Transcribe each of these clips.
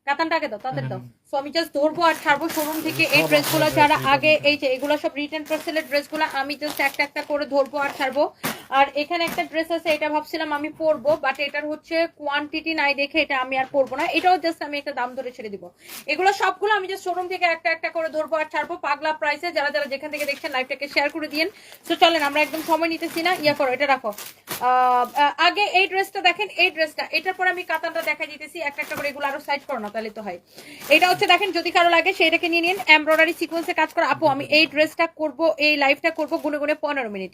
কাতানটা আগে দাও, তাদের দাও। সো আমি জাস্ট ধরবো আর ছাড়বো শোরুম থেকে এই ড্রেসগুলো যারা আগে, এই যে এগুলো সব রিটার্ন পার্সেলের ড্রেসগুলো আমি জাস্ট একটা একটা করে ধরবো আর ছাড়বো। আর এখানে একটা ড্রেস আছে, এটা ভাবছিলাম আমি পরবো, বাট এটার হচ্ছে কোয়ান্টিটি নাই দেখে এটা আমি আর পরবো না, এটাও জাস্ট আমি একটা দাম ধরে ছেড়ে দিব। এগুলো সবগুলো আমি জাস্ট শোরুম থেকে একটা একটা করে ধরবো আর ছাড়বো পাগলা প্রাইসে। যারা যারা যেখান থেকে দেখছেন লাইভটাকে শেয়ার করে দিন। তো চলেন আমরা একদম সময় নিতেছি না, ইয়া করো এটা রাখো। আগে এই ড্রেসটা দেখেন, এই ড্রেসটা, এটার পর আমি কাতানটা দেখা দিতেছি একটা একটা করে, এগুলো আরো সাইড করো না তাহলে তো হয়। এটা হচ্ছে দেখেন, যদি কারো লাগে সেটাকে নিয়ে নিন, এমব্রয়ডারি সিকোয়েন্সে কাজ করা। আপু আমি এই ড্রেসটা করব, এই লাইভটা করব গুনে গুনে 15 মিনিট,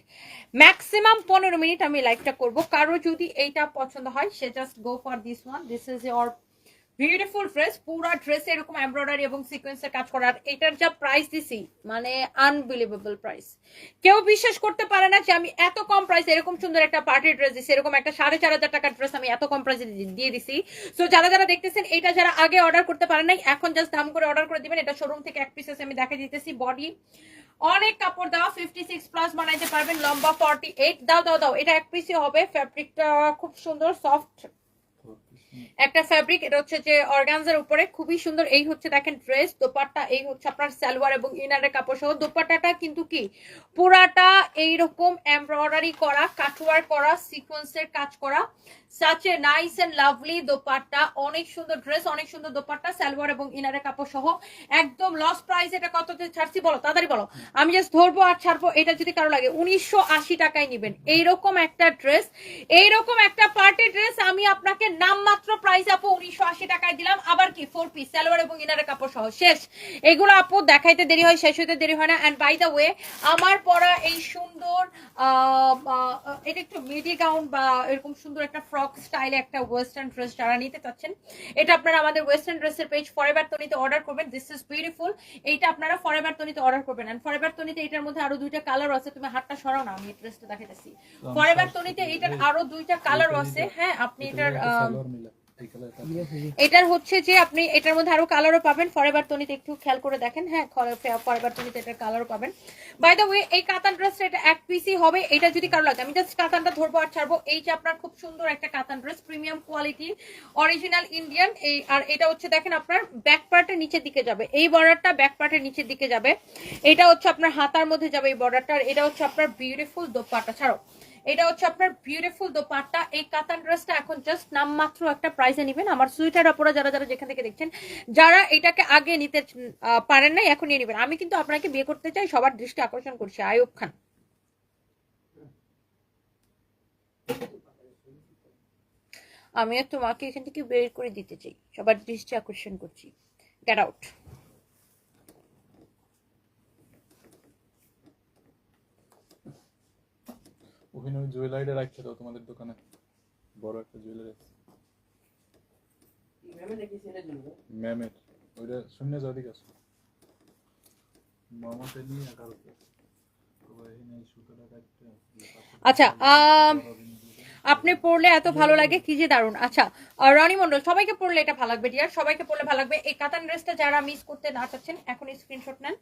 ম্যাক্সিমাম 15 মিনিট আমি লাইভটা করব। কারো যদি এইটা পছন্দ হয় সে just go for this one, this is your beautiful dress. পুরা ড্রেস এরকম এমব্রয়ডারি এবং সিকোয়েন্সের কাজ করার, এটার যা প্রাইস দিছি মানে আনবিলিভেবল প্রাইস। কেউ বিশ্বাস করতে পারে না যে আমি এত কম প্রাইসে এরকম সুন্দর একটা পার্টি ড্রেস দিছি, এরকম একটা 4,500 টাকার ড্রেস আমি এত কম প্রাইসে দিয়ে দিছি। সো যারা যারা দেখতেছেন, এটা যারা আগে অর্ডার করতে পারেন নাই, এখন জাস্ট দাম করে অর্ডার করে দিবেন। এটা শোরুম থেকে এক পিসেস আমি দেখা দিতেছি। বডি অনেক কাপড় দেওয়া, 56 প্লাস বানাইতে পারবেন, লম্বা 48। দাও দাও দাও, এটা এক পিসই হবে। ফ্যাব্রিকটা খুব সুন্দর, সফট একটা ফ্যাব্রিক, এটা হচ্ছে যে অর্গানজার উপরে, খুবই সুন্দর। এই হচ্ছে দেখেন ড্রেস, দোপাট্টা এই হচ্ছে আপনার সালোয়ার এবং ইনারের কাপড় সহ। দোপাট্টাটা কিন্তু কি পুরাটা এইরকম এমব্রয়ডারি করা, কাটওয়ার্ক করা, সিকোয়েন্সের কাজ করা, such a nice and lovely dupatta. অনেক সুন্দর ড্রেস, অনেক সুন্দর দোপাট্টা, সালোয়ার এবং ইনারের কাপড় সহ, একদম লস প্রাইস। এটা কততে ছাড়ছি বলো, তাড়াতাড়ি বলো, আমি জাস্ট ধরবো আর ছাড়বো। এটা যদি কারো লাগে 1980 টাকায় নিবেন এইরকম একটা ড্রেস, এইরকম একটা পার্টি ড্রেস আমি আপনাকে নামমাত্র প্রাইস আপু 1980 টাকায় দিলাম। আবার কি 4 পিস সালোয়ার এবং ইনারের কাপড় সহ, শেষ। এগুলো আপু দেখাইতে দেরি হয়, শেষ হইতে দেরি হয় না। এন্ড বাই দ্য ওয়ে, আমার পরা এই সুন্দর এটা একটু মিডি গাউন বা এরকম সুন্দর একটা ফ্রক স্টাইলে একটা ওয়েস্টার্ন ড্রেস যারা নিতে চাচ্ছেন, এটা আপনারা আমাদের ওয়েস্টার্ন ড্রেসের পেজ ফরএভার তনিতে অর্ডার করবেন। This is beautiful. এইটা আপনারা ফরএভার তনিতে অর্ডার করবেন। এন্ড ফরএভার তনিতে এটার মধ্যে আরো দুইটা কালার আছে। তুমি হাতটা সরাও না, আমি ড্রেসটা দেখাইতেছি। ফরএভার তনিতে এটার আরো দুইটা কালার আছে। হ্যাঁ, আপনি এটার এটার হচ্ছে যে আপনি এটার মধ্যে আরো কালারও পাবেন। ফরএভার তনিতে একটু খেয়াল করে দেখেন। হ্যাঁ, ফরএভার তনিতে এটার কালারও পাবেন। বাই দ্য ওয়ে, এই কাতান ড্রেসটা এটা এক পিসই হবে। এটা যদি কারো লাগে, আমি জাস্ট কাতানটা ধরবো আর ছাড়বো। এই যে আপনার খুব সুন্দর একটা কাতান dress, premium quality, original Indian. এই আর এটা হচ্ছে দেখেন আপনার ব্যাক পার্টের নিচের দিকে যাবে, এই বর্ডারটা ব্যাক পার্টের নিচের দিকে যাবে। এটা হচ্ছে আপনার হাতার মধ্যে যাবে এই বর্ডারটা। আর এটা হচ্ছে আপনার বিউটিফুল দোপাট্টা, ছাড়ো, এটা হচ্ছে আপনার বিউটিফুল দোপাট্টা। এই কাতান ড্রেসটা এখন জাস্ট নামমাত্র একটা প্রাইসে নেবেন। আমার সুইটার আপুরা যারা যারা যেখান থেকে দেখছেন, যারা এটাকে আগে নিতে পারেন নাই এখন নিয়ে নেবেন। আমি কিন্তু আপনাকে বিয়ে করতে চাই, সবার দৃষ্টি আকর্ষণ করছি, আয়ুব খান। আমিও তোমাকে এখান থেকে বের করে দিতে চাই, সবার দৃষ্টি আকর্ষণ করছি। Get out. ওখানে ওই জুয়েলারিটা রাখতে দাও, তোমাদের দোকানে বড় একটা জুয়েলারি আছে ম্যামের, ওইটা শূন্য যাও দিকে আসো মামাতে নিয়ে একার সুতোটা কাটতে। আচ্ছা, আপনি পড়লে এত ভালো লাগে, কি যে দারুন। আচ্ছা, রনি মন্ডল, সবাইকে পড়লে এটা ভালো লাগবে ডিয়ার, সবাইকে পড়লে ভালো লাগবে। এই কাতান ড্রেসটা যারা মিস করতে না চাচ্ছেন এখনই স্ক্রিনশট নেন।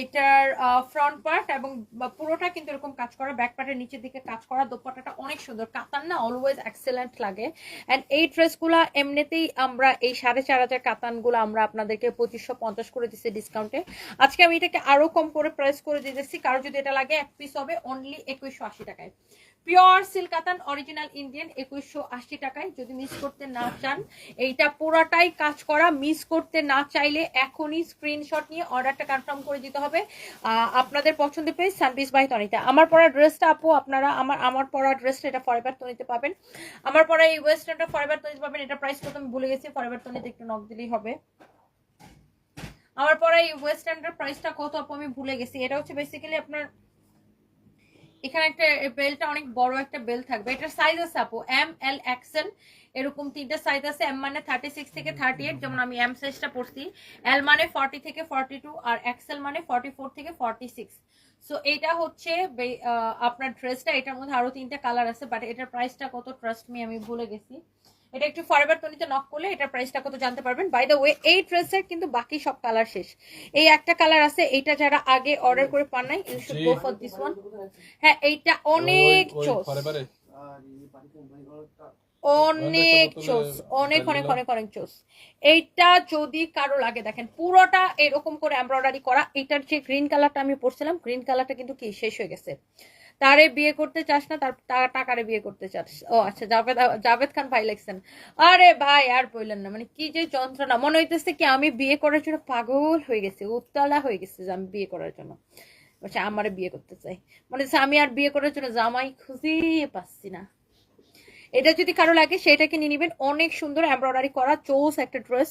এটার ফ্রন্ট পার্ট এবং পুরোটা কিন্তু এরকম কাজ করা, ব্যাক পার্টের নিচের দিকে কাজ করা। দোপাট্টাটা অনেক সুন্দর, কাতান না অলওয়েজ এক্সেলেন্ট লাগে। এন্ড এই ড্রেসগুলো এমনিতেই আমরা এই 4,500 কাতানগুলো আমরা আপনাদেরকে 2550 করে দিচ্ছি ডিসকাউন্টে। আজকে আমি এটাকে আরো কম করে প্রাইস করে দিতেছি। কারো যদি এটা লাগে এক পিস হবে অনলি 2180 টাকায়। পিওর সিল্ক কাতান, অরিজিনাল ইন্ডিয়ান, 2180 টাকায়। যদি মিস করতে না চান, এইটা পুরাটাই কাজ করা, মিস করতে না চাইলে এখনই স্ক্রিনশট নিয়ে অর্ডারটা কনফার্ম করে দিতে হবে। আপনাদের পছন্দের পেজ সানপিস বাই তনিতা। আমার পরা ড্রেসটা আপু আপনারা আমার পরা ড্রেসটা এটা ফরএভার তনিতে পাবেন। আমার পরা এই ওয়েস্টার্নটা ফরএভার তনিতে পাবেন। এটা প্রাইস কত আমি ভুলে গেছি, ফরএভার তনিতে একটু নক দিলেই হবে। আমার পরা এই ওয়েস্টার্নটার প্রাইসটা কত আপু আমি ভুলে গেছি। এটা হচ্ছে বেসিক্যালি আপনার এখানে একটা বেলটা অনেক বড় একটা বেল থাকবে। এটার সাইজ আছে আপু এম এল এক্সেল, এরকম তিনটা সাইজ আছে। এম মানে 36 থেকে 38, যেমন আমি এম সাইজটা পড়ছি। এল মানে 40 থেকে 42, আর এক্সেল মানে 44 থেকে 46। সো এটা হচ্ছে আপনার ড্রেসটা। এটার মধ্যে আরো তিনটা কালার আছে, বাট এটার প্রাইসটা কত ট্রাস্ট মি আমি ভুলে গেছি। এটা একটু ফরএভার তনিতে নক করলে এটার প্রাইসটা কত জানতে পারবেন। বাই দ্য ওয়ে, এই ড্রেসের কিন্তু বাকি সব কালার শেষ। এই একটা কালার আছে, এইটা যারা আগে অর্ডার করে পান নাই, you should go for this one. হ্যাঁ, এইটা অনেক চোস। অনেক চোস, অনেক অনেক অনেক অনেক চোস। এইটা যদি কারো লাগে দেখেন পুরোটা এরকম করে এমব্রয়ডারি করা। এটার যে গ্রিন কালারটা আমি পরছিলাম, গ্রিন কালারটা কিন্তু কি শেষ হয়ে গেছে। তারে বিয়ে করতে চাস না, তার টাকারে বিয়ে করতে চাস। ও আচ্ছা, জাভেদ খান ভাই লিখছেন। আরে ভাই আর বললেন না, মানে কি যে যন্ত্রণা, মনে হইতেছে কি আমি বিয়ে করার জন্য পাগল হয়ে গেছি, উত্তালা হয়ে গেছে যে আমি বিয়ে করার জন্য। আচ্ছা, আমারে বিয়ে করতে চাই, মনে হচ্ছে আমি আর বিয়ে করার জন্য জামাই খুঁজে পাচ্ছি না। এটা যদি কারো লাগে সেটাকে নিয়ে নিবেন, অনেক সুন্দর এমব্রয়ডারি করা চোস একটা ড্রেস।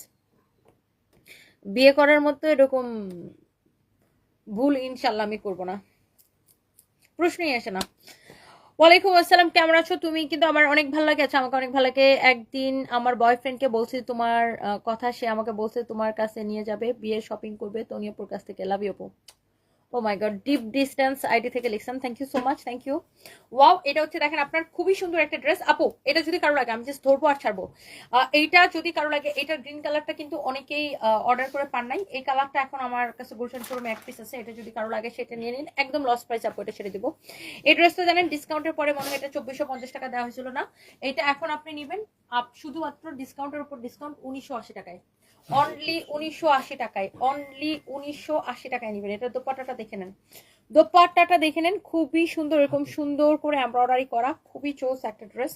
বিয়ে করার মতো এরকম ভুল ইনশাল্লাহ আমি করবো না, প্রশ্নই আসে না। ওয়ালাইকুম আসসালাম, কেমন আছো তুমি? কিন্তু আমার অনেক ভালো লাগে, আচ্ছা আমাকে অনেক ভালো লাগে। একদিন আমার বয়ফ্রেন্ডকে বলছি তোমার কথা, সে আমাকে বলছে তোমার কাছে নিয়ে যাবে, বিয়ের শপিং করবে তনিয়াপুর কাছ থেকে। লাভ ইউ আপু। Oh my god, deep distance ID থেকে লিখছেন, thank you so much, thank you. Wow, এটা হচ্ছে দেখেন আপনার খুবই সুন্দর একটা ড্রেস আপু। এটা যদি কারো লাগে, আমি জাস্ট ধরবো আর ছাড়বো। এইটা যদি কারো লাগে, এটার গ্রিন কালারটা কিন্তু অনেকেই অর্ডার করে পান নাই। এই কালারটা এখন আমার কাছে গুলশান শোরুমে এক পিস আছে। এটা যদি কারো লাগে সেটা নিয়ে নিন, একদম লস প্রাইস আপু, এটা ছেড়ে দিব। এই ড্রেসটা জানেন ডিসকাউন্টের পরে মনে হয় এটা 2450 টাকা দেওয়া হয়েছিল না, এটা এখন আপনি নিবেন শুধুমাত্র ডিসকাউন্টের উপর ডিসকাউন্ট 1980 টাকায়, অনলি 1980 টাকায়, অনলি 1980 টাকায় নিবেন। এটা দোপাট্টাটা দেখে নেন, দোপাট্টাটা দেখে নেন, খুবই সুন্দর, এরকম সুন্দর করে এমব্রয়ডারি করা, খুবই চোস একটা ড্রেস।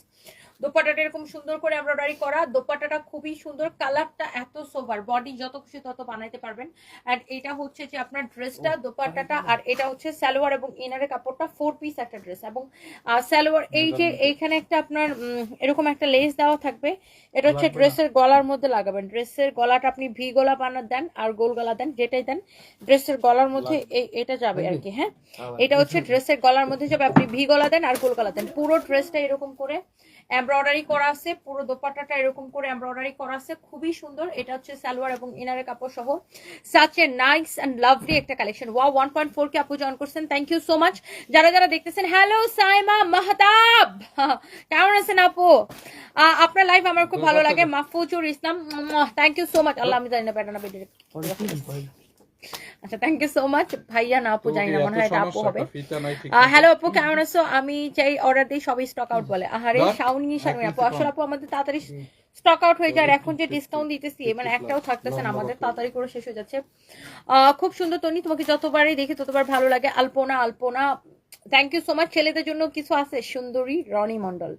দোপাট্টাটা এরকম সুন্দর করে এমব্রয়ডারি করা, দোপাট্টাটা খুবই সুন্দর, কালারটা এত সোভার, বডি যত খুশি তত বানাইতে পারবেন। আর এটা হচ্ছে যে আপনার ড্রেসটা, দোপাট্টাটা, আর এটা হচ্ছে সালোয়ার এবং ইনারের কাপড়টা 4 পিস একটা ড্রেস। এবং সালোয়ার এই যে এইখানে একটা আপনার এরকম একটা লেস দেওয়া থাকবে, এটা হচ্ছে ড্রেসের গলার মধ্যে লাগাবেন। ড্রেসের গলাটা আপনি ভি গলা বানার দেন আর গোল গলা দেন, যেটাই দেন ড্রেসের গলার মধ্যে এটা যাবে আর কি। হ্যাঁ, এটা হচ্ছে ড্রেসের গলার মধ্যে যাবে, আপনি ভি গলা দেন আর গোল গলা দেন। পুরো ড্রেসটা এরকম করে এমব্রয়ডারি করা আছে, পুরো দোপাট্টাটা এরকম করে এমব্রয়ডারি করা আছে, খুবই সুন্দর। এটা হচ্ছে সালোয়ার এবং ইনারের কাপড় সহ such a nice and lovely একটা কালেকশন। ওয়াও, 1.4 কে আপু জয়েন করছেন, থ্যাংক ইউ সো মাচ। যারা যারা দেখতেছেন, হ্যালো সাইমা মাহতাব, কেমন আছেন আপু? আপনার লাইভ আমার খুব ভালো লাগে। মাহফুজুর ইসলাম, থ্যাংক ইউ সো মাচ। আল্লাহ, আমি জানি না প্যাটার্ন বেডে। আচ্ছা, থ্যাংক ইউ সো মাচ। ভাইয়া না আপু জানি না, মনে হয় এটা আপু হবে। হ্যালো আপু, কেমন আছো? আমি চাই অর্ডার দিই, সবই স্টক আউট বলে। আহারে শাওনি শারমিন আপু, আসলে আপু আমাদের তাড়াতাড়ি স্টক আউট হয়ে যায়। আর এখন যে ডিসকাউন্ট দিতেছি, মানে একটাও থাকতেছে না আমাদের, তাড়াতাড়ি করে শেষ হয়ে যাচ্ছে। খুব সুন্দর তনি, তোমাকে যতবারই দেখি ততবার ভালো লাগে। আলপনা, আলপনা, থ্যাংক ইউ সো মাচ। ছেলেদের জন্য কিছু আছে? সুন্দরী রনি মন্ডল,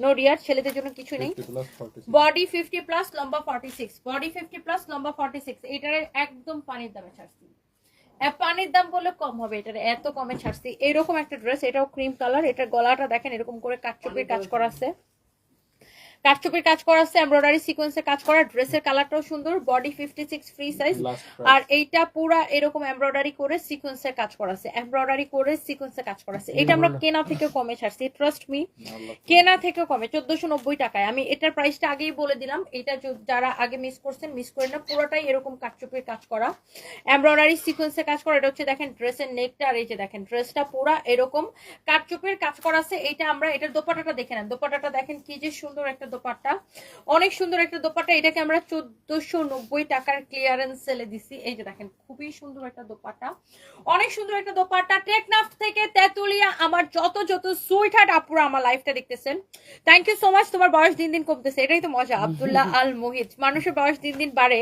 নো ডিয়ার, ছেলেদের জন্য কিছু নেই। বডি 50 প্লাস, লম্বা 46, বডি 50 প্লাস, লম্বা 46। এটার একদম পানির দামে ছাড়ছি, পানির দাম বলে কম হবে, এটার এত কমে ছাড়ছি। এরকম একটা ড্রেস, এটাও ক্রিম কালার, এটার গলাটা দেখেন এরকম করে কাটচুপির কাজ করা আছে, কাটচুপির কাজ করা আছে, এমব্রয়ডারি সিকোয়েন্সের কাজ করা। ড্রেসের কালারটাও সুন্দর, বডি 56 ফ্রি সাইজ। আর এইটা পুরা এরকম এমব্রয়ডারি করে সিকোয়েন্সের কাজ করা আছে, এমব্রয়ডারি করে সিকোয়েন্সের কাজ করা আছে। এটা আমরা কেনা থেকে কমে ছাড়ছি, ট্রাস্ট মি, কেনা থেকে কমে 1490 টাকায়। আমি এটার প্রাইসটা আগেই বলে দিলাম, এটা যারা আগে মিস করছেন মিস করে না, পুরোটাই এরকম কাটচুপির কাজ করা, এমব্রয়ডারি সিকোয়েন্সের কাজ করা। এটা হচ্ছে দেখেন ড্রেসের নেকটা, আর এই যে দেখেন ড্রেসটা পুরা এরকম কাটচুপির কাজ করা আছে। এইটা আমরা, এটার দোপাট্টাটা দেখে নেন, দোপাট্টাটা দেখেন কি যে সুন্দর একটা দোপাট্টা, অনেক সুন্দর একটা দোপাট্টা। এটাকে আমরা 1490 টাকার ক্লিয়ারেন্স সেলে দিছি। এই যে দেখেন খুবই সুন্দর একটা দোপাট্টা, অনেক সুন্দর একটা দোপাট্টা। টেকনাফ থেকে তেতুলিয়া আমার যত যত সুইট হার্ট আপুরা আমার লাইফটা দেখতেছেন, থ্যাংক ইউ সো মাচ। তোমার বয়স দিন দিন কমতেছে, এটাই তো মজা। আব্দুল্লাহ আল মোহিত, মানুষের বয়স দিন দিন বাড়ে,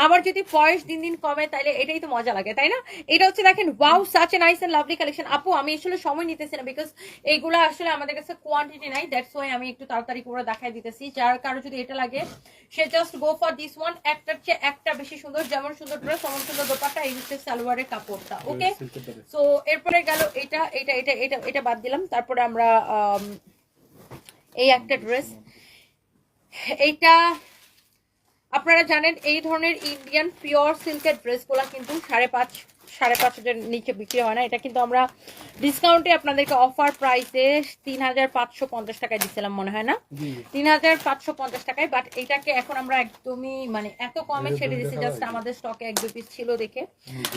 আমার যদি বয়স দিন দিন কমে তাইলে এটাই তো মজা লাগে, তাই না? এটা হচ্ছে দেখেন, wow, such a nice and lovely collection. আপু আমি আসলে সময় নিতেছি না, বিকজ এইগুলা আসলে আমাদের কাছে কোয়ান্টিটি নাই, দ্যাটস ওয়াই আমি একটু তাড়াতাড়ি করে দেখাই দিতেছি। যার কারো যদি এটা লাগে সে just go for this one, একটার চেয়ে একটা বেশি সুন্দর, যেমন সুন্দর ড্রেস তেমন সুন্দর দোপাট্টা। এই হচ্ছে সালোয়ারের কাপড়টা, ওকে। সো এরপরে গেল এটা এটা এটা এটা এটা বাদ দিলাম। তারপরে আমরা এই একটা ড্রেস, এইটা আপনারা জানেন এই ধরনের ইন্ডিয়ান পিওর সিল্কের ড্রেসগুলো কিন্তু 5,500 নিচে বিক্রি হয় না। এটা কিন্তু আমরা ডিসকাউন্টে আপনাদেরকে অফার প্রাইসে 3,550 টাকায় দিচ্ছিলাম, মনে হয় না 3,550 টাকায়। বাট এটাকে এখন আমরা একদমই মানে এত কমে ছেড়ে দিচ্ছি, জাস্ট আমাদের স্টকে 1-2 পিস ছিল দেখে।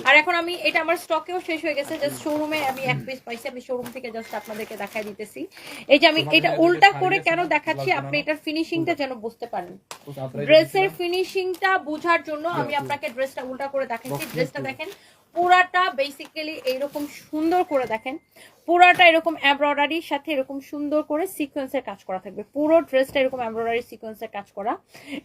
আর এখন আমি, এটা আমার স্টকেও শেষ হয়ে গেছে, জাস্ট শোরুমে আমি 1 পিস পাইছি, আমি শোরুম থেকে জাস্ট আপনাদেরকে দেখাই দিতেছি। এই যে আমি এটা উল্টা করে কেন দেখাচ্ছি, আপনি এটার ফিনিশিংটা যেন বুঝতে পারেন, ড্রেসের ফিনিশিংটা বোঝার জন্য আমি আপনাকে ড্রেসটা উল্টা করে দেখাচ্ছি। ড্রেসটা দেখেন পুরাটা বেসিক্যালি এইরকম সুন্দর করে দেখেন, পুরোটা এরকম এমব্রয়ডারির সাথে এরকম সুন্দর করে সিকোয়েন্সের কাজ করা থাকবে, পুরো ড্রেসটা এরকম এমব্রয়ডারি সিকোয়েন্সের কাজ করা।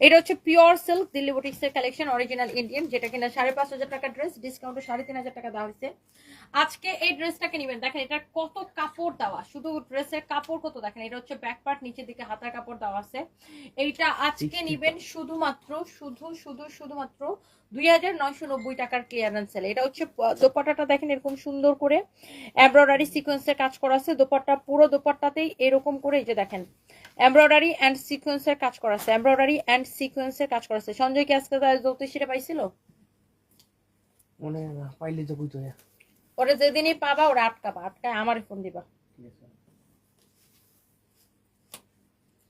এটা হচ্ছে পিওর সিল্ক দিল্লি বুটিক্সের কালেকশন, অরিজিনাল ইন্ডিয়ান, যেটা কিনা 5,500 টাকা ড্রেস, ডিসকাউন্টে 3,500 টাকা দেওয়া হয়েছে। আজকে এই ড্রেসটাকে নেবেন, দেখেন এটা কত কাপড় দেওয়া, শুধু ড্রেসের কাপড় কত দেখেন, এটা হচ্ছে ব্যাক পার্ট, নিচের দিকে হাতার কাপড় দেওয়া আছে। এইটা আজকে নেবেন শুধুমাত্র 2,990 টাকার ক্লিয়ারেন্স সেল। এটা হচ্ছে দোপাট্টাটা দেখেন এরকম সুন্দর করে এমব্রয়ডারি সিকোয়েন্সের কাজ করা আছে, দোপাট্টা পুরো দোপাট্টাতেই এরকম করে এই যে দেখেন এমব্রয়ডারি এন্ড সিকোয়েন্সের কাজ করা আছে, এমব্রয়ডারি এন্ড সিকোয়েন্সের কাজ করা আছে। সঞ্জয় কি আজকে জ্যোতিষীরা পাইছিল? মনে না পাইলে তো কইতো না। ওরা যেদিনই পাবা ওরা আটকায় আমারে ফোন দিবা,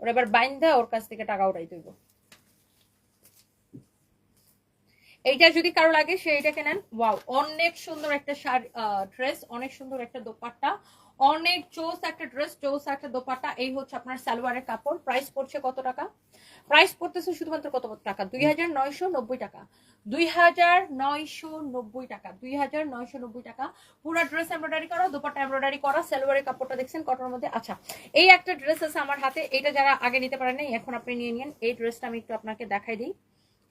ওরা এবার বাইন্দা ওর কাছ থেকে টাকা উঠাই দেব। এইটা যদি কারো লাগে সেইটাকে নেন। ওয়াও, অনেক সুন্দর একটা শাড়ি ড্রেস, অনেক সুন্দর একটা দোপাট্টা, অনেক চোস একটা ড্রেস, চোস একটা দোপাট্টা। এই হচ্ছে আপনার সালোয়ারের কাপড়। প্রাইস পড়ছে কত টাকা? প্রাইস পড়তেছে শুধুমাত্র কত টাকা? 2,990 টাকা, 2,990 টাকা, 2,990 টাকা। পুরো ড্রেস এমব্রয়ডারি করা, দোপাট্টা এমব্রয়ডারি করা, সালোয়ারের কাপড়টা দেখছেন কটনের মধ্যে। আচ্ছা, এই একটা ড্রেস আছে আমার হাতে, এটা যারা আগে নিতে পারেন নাই এখন আপনি নিয়ে নিন। এই ড্রেসটা আমি একটু আপনাকে দেখাই দিই।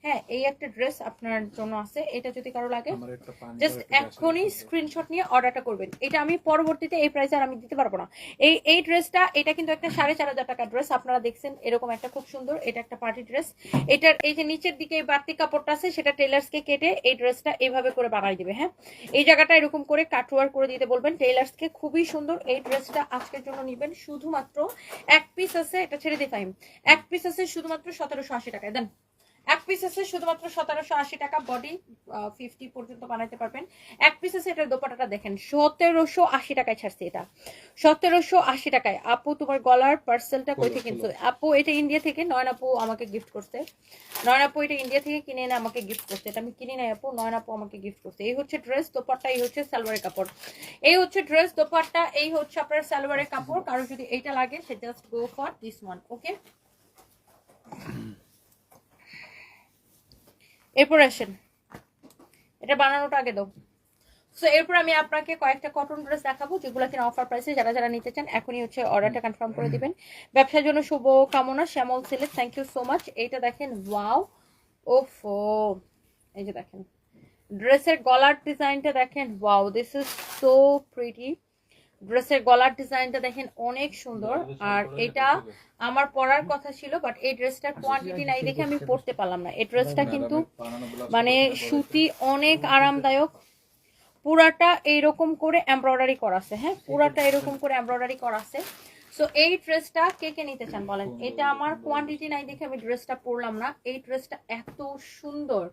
হ্যাঁ, এই একটা ড্রেস আপনার জন্য আছে, এটা যদি কারো লাগে জাস্ট এখনই স্ক্রিনশট নিয়ে অর্ডারটা করবেন। এটা আমি পরবর্তীতে এই প্রাইসে আর আমি দিতে পারবো না। এই ড্রেসটা, এটা কিন্তু একটা 4,500 টাকা ড্রেস, আপনারা দেখছেন এরকম একটা খুব সুন্দর, এটা একটা পার্টি ড্রেস। এটার এই যে নিচের দিকে বাড়তি কাপড়টা আছে সেটা টেলার্সকে কেটে এই ড্রেসটা এইভাবে করে বানাই দিবে। হ্যাঁ, এই জায়গাটা এরকম করে কাটওয়ার করে দিতে বলবেন টেলার্সকে, খুবই সুন্দর। এই ড্রেসটা আজকের জন্য নিবেন শুধুমাত্র এক পিস আছে, এটা ছেড়ে দিয়ে ফাইম, এক পিস আছে শুধুমাত্র 1,780 টাকায়। দেন এক পিস আছে শুধুমাত্র 1,780 টাকা, বডি 50 পর্যন্ত বানাইতে পারবেন। এক পিস আছে, এটার দোপাট্টাটা দেখেন 1,780 টাকায় ছাড়ছি, এটা 1,780 টাকায়। আপু তোমার গলার পার্সেলটা কই থেকে কিনছো? আপু এটা ইন্ডিয়া থেকে, নয়ন আপু আমাকে গিফট করছে, নয়ন আপু এটা ইন্ডিয়া থেকে কিনে এনে আমাকে গিফট করছে, এটা আমি কিনি নাই আপু, নয়ন আপু আমাকে গিফট করছে। এই হচ্ছে ড্রেস, দোপাট্টা, এই হচ্ছে সালোয়ারের কাপড়, এই হচ্ছে ড্রেস, দোপাট্টা, এই হচ্ছে আপনার সালোয়ারের কাপড়। কারো যদি এইটা লাগে সে just go for this one. Okay, এরপর আসেন, এটা বানানোটা আগে দাও। সো এরপর আমি আপনাকে কয়েকটা কটন ড্রেস দেখাবো যেগুলো কিনা অফার প্রাইসে, যারা যারা নিতে চান এখনই হচ্ছে অর্ডারটা কনফার্ম করে দিবেন। ব্যবসার জন্য শুভ কামনা, Shyamal select, thank you so much. এইটা দেখেন, ওয়াও, ওফো, এই যে দেখেন ড্রেসের গলার ডিজাইনটা দেখেন, wow, this is so pretty. ড্রেসের গলার ডিজাইনটা দেখেন অনেক সুন্দর। আর এটা আমার পরার কথা ছিল, বাট এই ড্রেসটার কোয়ান্টিটি নাই দেখে আমি পরতে পারলাম না। এই ড্রেসটা কিন্তু মানে সুতি, অনেক আরামদায়ক, পুরাটা এইরকম করে এমব্রয়ডারি করা আছে। হ্যাঁ, পুরাটা এরকম করে এমব্রয়ডারি করা আছে। সো এই ড্রেসটা কে কে নিতে চান বলেন? এটা আমার কোয়ান্টিটি নাই দেখে আমি ড্রেসটা পরলাম না। এই ড্রেসটা এত সুন্দর,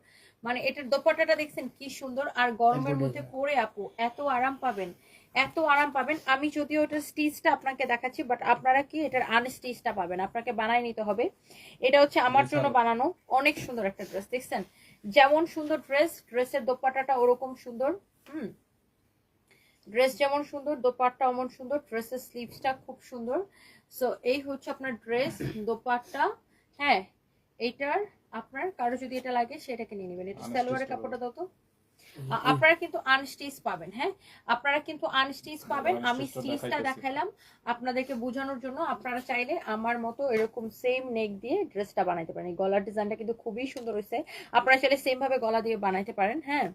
মানে এটার দোপাট্টাটা দেখছেন কি সুন্দর, আর গরমের মধ্যে পরে আপু এত আরাম পাবেন, এত আরাম পাবেন। আমি যদিও এটার স্টিচটা আপনাকে দেখাচ্ছি, বাট আপনারা কি এটার আনস্টিচটা পাবেন, আপনাকে বানাই নিতে হবে। এটা হচ্ছে আমার জন্য বানানো, অনেক সুন্দর একটা ড্রেস, দেখছেন যেমন সুন্দর ড্রেস, ড্রেসের দোপাট্টাটা ওরকম সুন্দর। ড্রেস যেমন সুন্দর, দোপাট্টা অমন সুন্দর, ড্রেসের স্লিভসটা খুব সুন্দর। সো এই হচ্ছে আপনার ড্রেস, দোপাট্টা। হ্যাঁ, এইটার আপনার কারো যদি এটা লাগে সেটাকে নিয়ে নেবেন। এটা সালোয়ারের কাপড়টা দাও তো। আপনারা কিন্তু আনস্টিচ পাবেন, হ্যাঁ আপনারা কিন্তু আনস্টিচ পাবেন। আমি স্টিচটা দেখাইলাম আপনাদেরকে বোঝানোর জন্য। আপনারা চাইলে আমার মতো এরকম সেম নেক দিয়ে ড্রেসটা বানাইতে পারেন। গলার ডিজাইনটা কিন্তু খুবই সুন্দর হয়েছে, আপনারা চাইলে সেম ভাবে গলা দিয়ে বানাইতে পারেন। হ্যাঁ,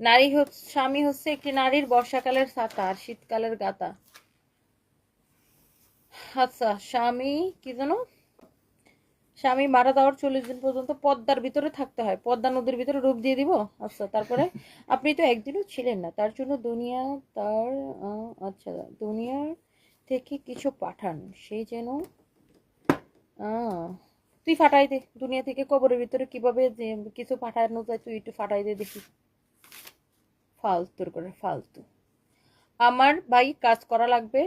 নারী স্বামী হচ্ছে একটি নারীর বর্ষাকালের ছাতা আর শীতকালের গাতা। আচ্ছা, স্বামী কি জানো, স্বামী মারা যাওয়ার 40 দিন পর্যন্ত পদ্মার ভিতরে থাকতে হয়, পদ্মা নদীর ভিতরে ডুব দিয়ে দিব। আচ্ছা, তারপরে আপনি তো একদিনও ছিলেন না, তার জন্য দুনিয়া তার আচ্ছা দুনিয়ার থেকে কিছু পাঠান, সেই যেন তুই ফাটাই দে, দুনিয়া থেকে কবরের ভিতরে কিভাবে যে কিছু পাঠানো যায় তুই একটু ফাটাই দে দেখি। ফালতুর করে ফালতু। আমার ভাই কাজ করা লাগবে,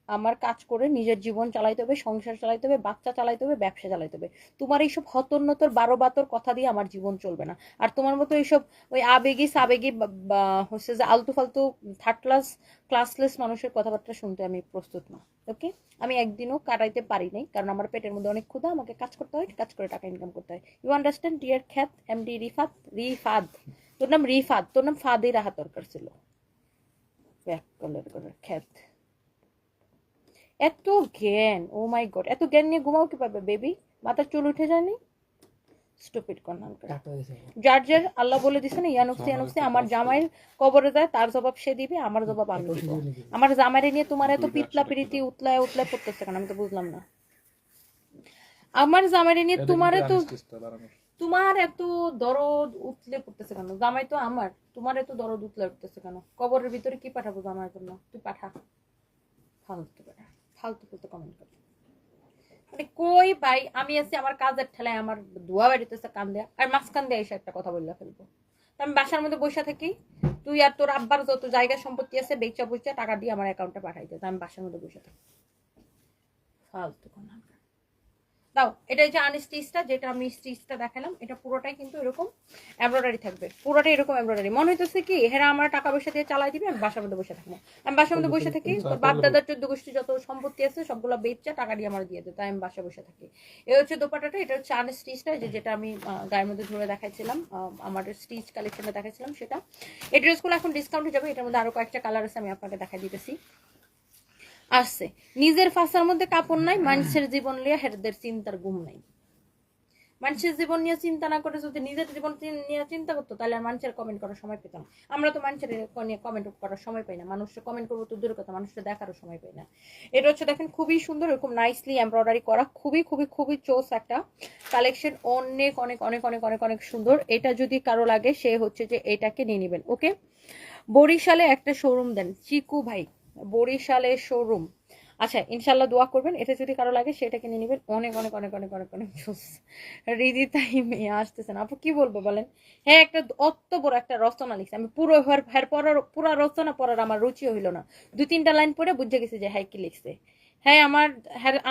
আমার কাজ করে নিজের জীবন চালাইতে হবে, সংসার চালাইতে হবে, বাচ্চা চালাইতে হবে, ব্যবসা চালাইতে হবে। তোমার এইসব হতন্নতর 12 কথা দিয়ে আমার জীবন চলবে না। আর তোমার মতো এইসব ওই আবেগী সাবেগী হচ্ছে যে আলতু ফালতু থার্ড ক্লাসলেস মানুষের কথাবার্তা শুনতে আমি প্রস্তুত না। ওকে, আমি একদিনও কাটাইতে পারি নাই, কারণ আমার পেটের মধ্যে অনেক ক্ষুধা, আমাকে কাজ করতে হয়, কাজ করে টাকা ইনকাম করতে হয়। ইউ আন্ডারস্ট্যান্ড ডিয়ার খ্যাত এমডি রিফাত? রিফাদ, তোর নাম রিফাত, তোর নাম ফাদি রাহা দরকার ছিল। ব্যাক কালার করে খ্যাত। এত জ্ঞান, ও মাই গড, এত জ্ঞান নিয়ে ঘুমাও কি পাবে বেবি? মাথার চুল উঠে যায়নি? স্টুপিড কর্নার করে। টাকা দিছে যার যার আল্লাহ বলে দিছে না ইয়ানুফসি ইয়ানুফসি, আমার জামাইয়ের কবরে যায় তার জবাব সে দিবে, আমার জবাব আমি দিব। আমার জামাইরে নিয়ে তোমার এত পিতলা পিরিতি উতলায় উতলায় পড়তেছে কেন আমি তো বুঝলাম না। আমার জামাইরে নিয়ে তোমার এত তোমার এত দরদ উতলে পড়তেছে কেন? জামাই তো আমার, তোমার এত দরদ উতলে উঠতেছে কেন? কবরের ভিতরে কি পাঠাবো জামাইয়ের জন্য? তুই পাঠা। ফালতু বেটা, ফালতু ফালতু কমেন্ট কর। মানে কই ভাই, আমি আছি আমার কাজের ঠেলায়, আমার ধোয়া বেরিতেছে কান দেয়া, আর মাঝখান দিয়ে এসে একটা কথা বললে ফেলবো। তো আমি বাসার মধ্যে বসে থাকি, তুই আর তোর আব্বার যত জায়গা সম্পত্তি আছে বেচা বুচা টাকা দিয়ে আমার অ্যাকাউন্টে পাঠাই দে, আমি বাসার মধ্যে বসে থাকি। ফালতু কোন দাও। এটা যে আনস্টিচটা, যেটা আমি স্টিচটা দেখালাম, এটা পুরোটাই কিন্তু এরকম এমব্রয়ডারি থাকবে, পুরোটাই এরকম এমব্রয়ডারি। মনে হইতেছে কি হেরা আমার টাকা পয়সা দিয়ে চালাই দিবে, আমি বাসার মধ্যে বসে থাকবো। আমি বাসার মধ্যে বসে থাকি, বাপ দাদার 14 গোষ্ঠী যত সম্পত্তি আছে সবগুলো বেচা টাকা দিয়ে আমার দিয়ে দেয়, তাই আমি বাসায় বসে থাকি। এই হচ্ছে দোপাট্টাটা, এটা হচ্ছে আনস্টিচটা, যেটা আমি গায়ের মধ্যে ধরে দেখাইছিলাম, আমার স্টিচ কালেকশনটা দেখাইছিলাম সেটা। এই ড্রেসগুলো এখন ডিসকাউন্টে যাবে, এটার মধ্যে আরো কয়েকটা কালার আছে, আমি আপনাকে দেখাই দিতেছি। আসছে নিজের ফাঁসার মধ্যে কাপড় নাই, মানুষের জীবন লিয়ে হেরদের চিন্তার ঘুম নাই। মানুষের জীবন নিয়ে চিন্তা না করে যদি নিজের জীবন নিয়ে চিন্তা করতো, তাহলে আর মানুষের কমেন্ট করার সময় পেতাম। আমরা তো মানুষের নিয়ে কমেন্ট করার সময় পাই না, মানুষের কমেন্ট করবো তো দূরের কথা, মানুষের দেখারও সময় পাই না। এটা হচ্ছে দেখেন খুবই সুন্দর, এরকম নাইসলি এমব্রয়ডারি করা, খুবই খুবই খুবই চোস একটা কালেকশন, অনেক অনেক অনেক অনেক অনেক অনেক সুন্দর। এটা যদি কারো লাগে সে হচ্ছে যে এটাকে নিয়ে নেবেন। ওকে, বরিশালে একটা শোরুম দেন চিকু ভাই, বরিশালে শোরুম। আচ্ছা ইনশাল্লাহ দোয়া করবেন, এটা যদি কারো লাগে সেটাকে নিয়ে নেবেন। অনেক অনেক অনেক অনেক অনেক অনেক জোস। রিদি তাই মেয়ে আসতেছেন, আপু কি বলবো বলেন? হ্যাঁ, একটা অত বড় একটা রচনা লিখছে, আমি পুরো পড়ার পুরো রচনা পড়ার আমার রুচি হইল না, 2-3টা লাইন পড়ে বুঝে গেছি যে হ্যাঁ কি লিখছে। হ্যাঁ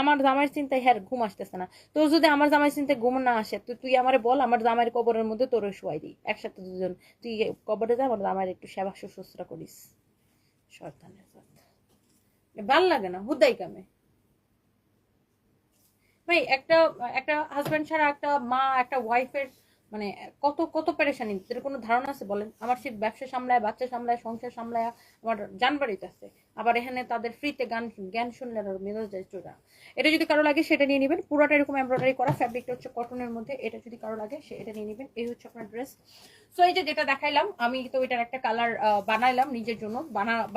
আমার জামাইয়ের চিন্তায় হ্যাঁ ঘুম আসতেছে না। তোর যদি আমার জামাইয়ের চিন্তায় ঘুম না আসে, তুই আমারে বল, আমার জামাইয়ের কবরের মধ্যে তোর শুয়াই দিই একসাথে দুজন, তুই কবরে যা, আমার জামাইয়ের একটু সেবা শুশ্রূষা করিস। শয়তানের জাত, ভাল লাগে না হুদাই কামে ভাই। একটা একটা হাজবেন্ড ছাড়া একটা মা একটা ওয়াইফের মানে কত কত পেরেশানি, এর কোনো ধারণা আছে বলেন? আমার সে ব্যবসা সামলায়, বাচ্চা সামলায়, সংসার সামলায়, আমার জানবাড়িতে আছে, আবার এখানে তাদের ফ্রিতে জ্ঞান শুনলে আর মেজাজ যায় চোরা। এটা যদি কারো লাগে সেটা নিয়ে নেবেন, পুরোটা এরকম এমব্রয়ডারি করা, ফ্যাব্রিকটা হচ্ছে কটনের মধ্যে। এটা যদি কারো লাগে সে এটা নিয়ে নেবেন। এই হচ্ছে আপনার ড্রেস। সো এই যে যেটা দেখাইলাম আমি, তো এটার একটা কালার বানাইলাম নিজের জন্য,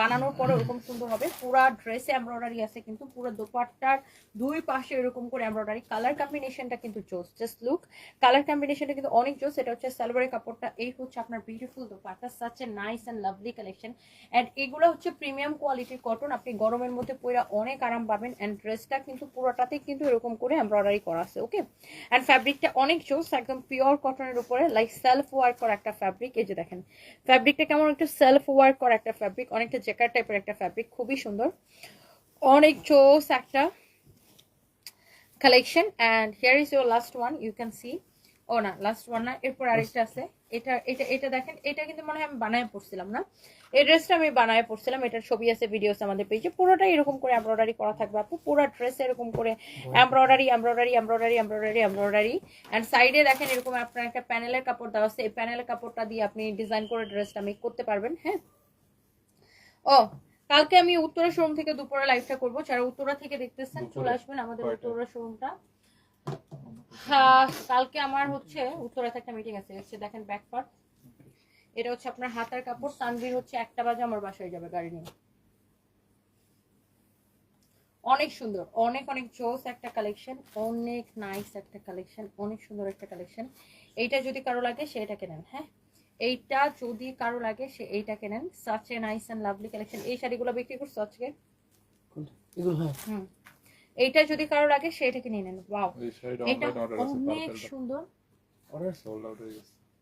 বানানোর পরে ওরকম সুন্দর হবে। পুরা ড্রেসে এমব্রয়ডারি আছে, কিন্তু পুরো দোপাট্টার দুই পাশে এরকম করে এমব্রয়ডারি। কালার কম্বিনেশনটা কিন্তু জোস, জাস্ট লুক, কালার কম্বিনেশনটা কিন্তু অনেক জোস। এটা হচ্ছে সালোয়ারের কাপড়টা, এই হচ্ছে আপনার beautiful dupatta, such a nice and lovely collection. And এগুলো হচ্ছে প্রিমিয়াম কোয়ালিটির কটন, আপনি গরমের মধ্যে পরে অনেক আরাম পাবেন। এন্ড ড্রেসটা কিন্তু পুরোটাতে কিন্তু এরকম করে এমব্রয়ডারি করা আছে। ওকে, এন্ড ফ্যাব্রিকটা অনেক জোস, একদম পিওর কটনের উপরে লাইক সেলফ ওয়ার্ক করা একটা ফ্যাব্রিক। এই যে দেখেন ফ্যাব্রিকটা কেমন, একটু সেলফ ওয়ার্ক করা একটা ফ্যাব্রিক, অনেকটা জ্যাকেট টাইপের একটা ফ্যাব্রিক, খুবই সুন্দর, অনেক জোস একটা collection. And here is your last one, you can see. ও না, লাস্ট ওয়ান না, এরপর আরেকটা আছে। এটা এটা এটা দেখেন, এটা কিন্তু মনে হয় আমি বানায় পড়ছিলাম না, এই ড্রেসটা আমি বানায় পড়ছিলাম, এটার ছবি আছে, ভিডিও আছে আমাদের পেজে। পুরোটাই এরকম করে এমব্রয়ডারি করা থাকবে আপু, পুরো ড্রেসে এরকম করে embroidery embroidery embroidery embroidery embroidery. And সাইডে দেখেন এরকম আপনার একটা প্যানেলের কাপড় দেওয়া আছে, এই প্যানেলের কাপড়টা দিয়ে আপনি ডিজাইন করে ড্রেসটা মেক করতে পারবেন। হ্যাঁ, ও কালকে আমি উত্তরা শোরুম থেকে দুপুরে লাইভটা করবো, যারা উত্তরা থেকে দেখতেছেন চলে আসবেন আমাদের উত্তরা শোরুমটা। কালকে আমার হচ্ছে উত্তরাতে একটা মিটিং আছে। হচ্ছে দেখেন ব্যাক পার্ট, এটা হচ্ছে আপনার হাতার কাপড়। তানভীর হচ্ছে 1টা বাজে আমার বাসায় যাবে গাড়ি নিয়ে। অনেক সুন্দর, অনেক অনেক জোস একটা কালেকশন, অনেক নাইস একটা কালেকশন, অনেক সুন্দর একটা কালেকশন। এইটা যদি কারো লাগে সে এটাকে নেন। হ্যাঁ, এইটা যদি কারো লাগে সে এইটাকে নেন, such a nice and lovely collection. এই শাড়িগুলো বিক্রি করছো আজকে? এইটা যদি কারো লাগে সে এটাকে নিয়ে নেন। ওয়াও, এটা অনেক সুন্দর।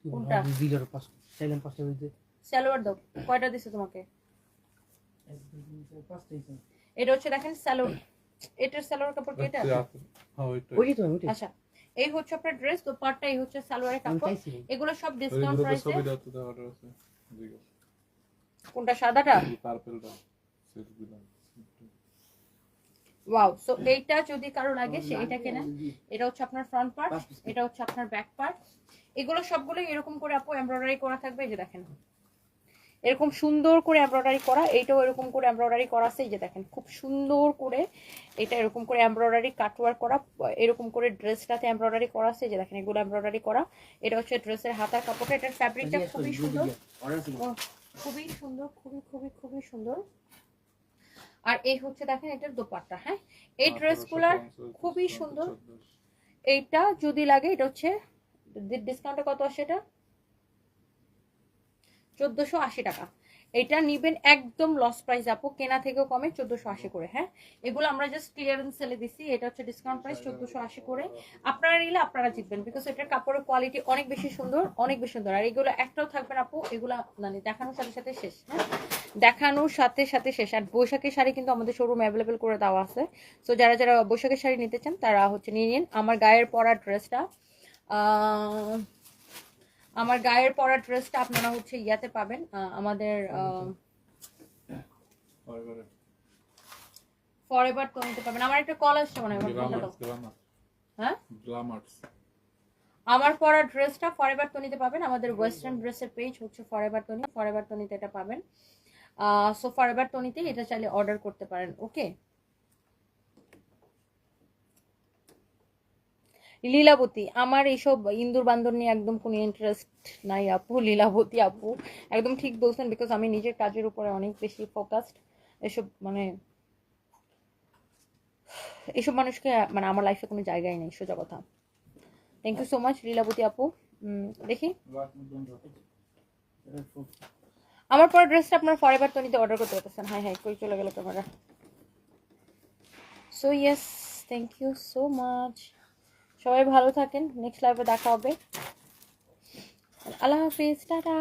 কোনটা? সালোয়ার দাও, কয়টা দিছে তোমাকে? এটা হচ্ছে দেখেন সালোয়ার, এটার সালোয়ার কাপড় কি এটা? আচ্ছা, এই হচ্ছে আপনার ড্রেস, তো পার্টটা এই হচ্ছে সালোয়ারের কাপড়। এগুলো সব ডিসকাউন্ট প্রাইসে। কোনটা, সাদাটা? ওয়াও, সো এইটা যদি কারো লাগে সে এটাকে নেন। এটা হচ্ছে আপনার ফ্রন্ট পার্ট, এটা হচ্ছে আপনার ব্যাক পার্ট। এগুলো সবগুলো এরকম করে আপু এমব্রয়ডারি করা থাকবে। এই যে দেখেন এরকম সুন্দর করে এমব্রয়ডারি করা, এইটাও এরকম করে এমব্রয়ডারি করা আছে, এই যে দেখেন খুব সুন্দর করে এটা এরকম করে এমব্রয়ডারি কাটওয়ার্ক করা, এরকম করে ড্রেসটাতে এমব্রয়ডারি করা আছে, এই যে দেখেন এগুলো এমব্রয়ডারি করা। এটা হচ্ছে ড্রেসের হাতার কাপড়টা, এটার ফ্যাব্রিকটা খুবই সুন্দর, খুবই সুন্দর, খুবই খুবই খুবই সুন্দর। আর এই হচ্ছে দেখেন এটার দোপাট্টা। হ্যাঁ, এই ড্রেসগুলার খুবই সুন্দর। এইটা যদি লাগে, এটা হচ্ছে ডিসকাউন্টে কত আসে, এটা 1480 টাকা। এটা নিবেন একদম লস প্রাইস আপু, কেনা থেকেও কমে 1480 করে। হ্যাঁ, এগুলো আমরা জাস্ট ক্লিয়ারেন্স সেলে দিছি, এটা হচ্ছে ডিসকাউন্ট প্রাইস 1480 করে। আপনারা নিলে আপনারা জিতবেন, বিকজ এটার কাপড়ের কোয়ালিটি অনেক বেশি সুন্দর, অনেক বেশি সুন্দর। আর এগুলো একটাও থাকবে না আপু, এগুলো মানে দেখানোর সাথে সাথে শেষ। হ্যাঁ, দেখানোর সাথে সাথে শেষ। আর বৈশাখী শাড়ি কিন্তু আমাদের শোরুম অ্যাভেলেবেল করে দেওয়া আছে, সো যারা যারা বৈশাখী শাড়ি নিতে চান তারা হচ্ছে নিয়ে নিন। আমার গায়ের পরা ড্রেসটা আপনারা হচ্ছে ইয়াতে পাবেন, আমাদের ফরএভার তো নিতে পাবেন। আমার একটা কল আসছে মনে হয়, হ্যাঁ, আমার পরা ড্রেসটা ফরএভার তো নিতে পাবেন। আমাদের ওয়েস্টার্ন ড্রেসের পেজ হচ্ছে ফরএভার তনি, ফরএভার তনিতে এটা পাবেন। সো ফরএভার তনিতে এটা চাইলে অর্ডার করতে পারেন। ওকে, লীলাবতী, আমার এইসব ইন্দুর বান্দর নিয়ে একদম কোনো ইন্টারেস্ট নাই আপু। লীলাবতী আপু একদম ঠিক বলছেন, বিকজ আমি নিজের কাজের উপরে অনেক বেশি ফোকাসড। এসব মানে এসব মানুষকে মানে আমার লাইফে কোনো জায়গায় নেই, সোজা কথা। Thank you so much Lilabati আপু। দেখি আমার পরে ড্রেসটা আপনার ফরএভার তনিতে অর্ডার করতে পারতেছেন। হাই হাই কই চলে গেল camera. So yes, thank you so much. সবাই ভালো থাকেন, নেক্সট লাইভে দেখা হবে। আল্লাহ হাফিজ, টাটা।